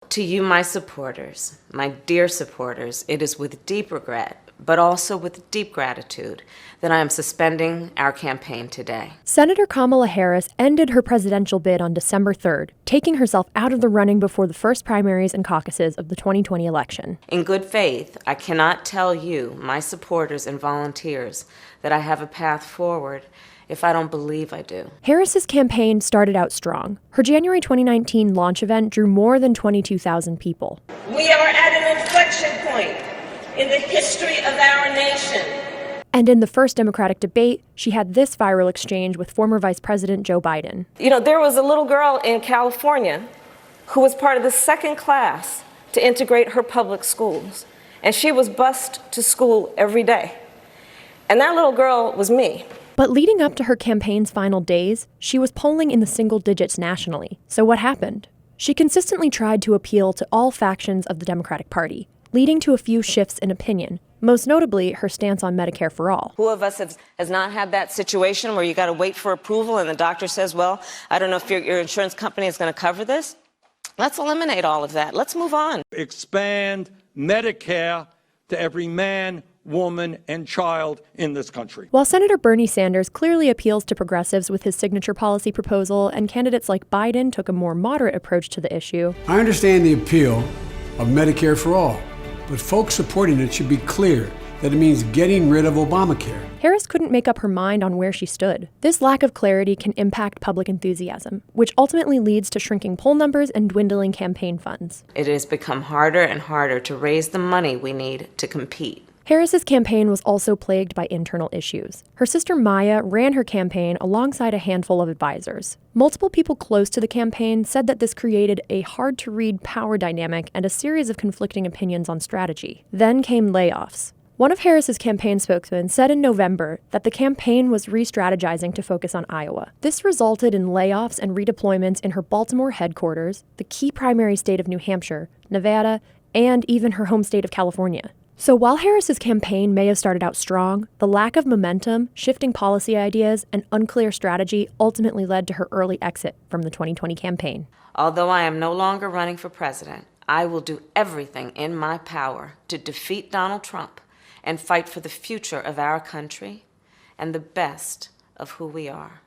To you, my supporters, my dear supporters, it is with deep regret, but also with deep gratitude, that I am suspending our campaign today. Senator Kamala Harris ended her presidential bid on December 3rd, taking herself out of the running before the first primaries and caucuses of the 2020 election. In good faith, I cannot tell you, my supporters and volunteers, that I have a path forward if I don't believe I do. Harris's campaign started out strong. Her January 2019 launch event drew more than 22,000 people. We are at an inflection point in the history of our nation. And in the first Democratic debate, she had this viral exchange with former Vice President Joe Biden. There was a little girl in California who was part of the second class to integrate her public schools. And she was bused to school every day. And that little girl was me. But leading up to her campaign's final days, she was polling in the single digits nationally. So what happened? She consistently tried to appeal to all factions of the Democratic Party, leading to a few shifts in opinion, most notably her stance on Medicare for All. Who of us has not had that situation where you got to wait for approval and the doctor says, well, I don't know if your insurance company is going to cover this? Let's eliminate all of that. Let's move on. Expand Medicare to every man, woman, and child in this country. While Senator Bernie Sanders clearly appeals to progressives with his signature policy proposal, and candidates like Biden took a more moderate approach to the issue, I understand the appeal of Medicare for All, but folks supporting it should be clear that it means getting rid of Obamacare. Harris couldn't make up her mind on where she stood. This lack of clarity can impact public enthusiasm, which ultimately leads to shrinking poll numbers and dwindling campaign funds. It has become harder and harder to raise the money we need to compete. Harris's campaign was also plagued by internal issues. Her sister Maya ran her campaign alongside a handful of advisors. Multiple people close to the campaign said that this created a hard-to-read power dynamic and a series of conflicting opinions on strategy. Then came layoffs. One of Harris's campaign spokesmen said in November that the campaign was re-strategizing to focus on Iowa. This resulted in layoffs and redeployments in her Baltimore headquarters, the key primary state of New Hampshire, Nevada, and even her home state of California. So while Harris's campaign may have started out strong, the lack of momentum, shifting policy ideas, and unclear strategy ultimately led to her early exit from the 2020 campaign. Although I am no longer running for president, I will do everything in my power to defeat Donald Trump and fight for the future of our country and the best of who we are.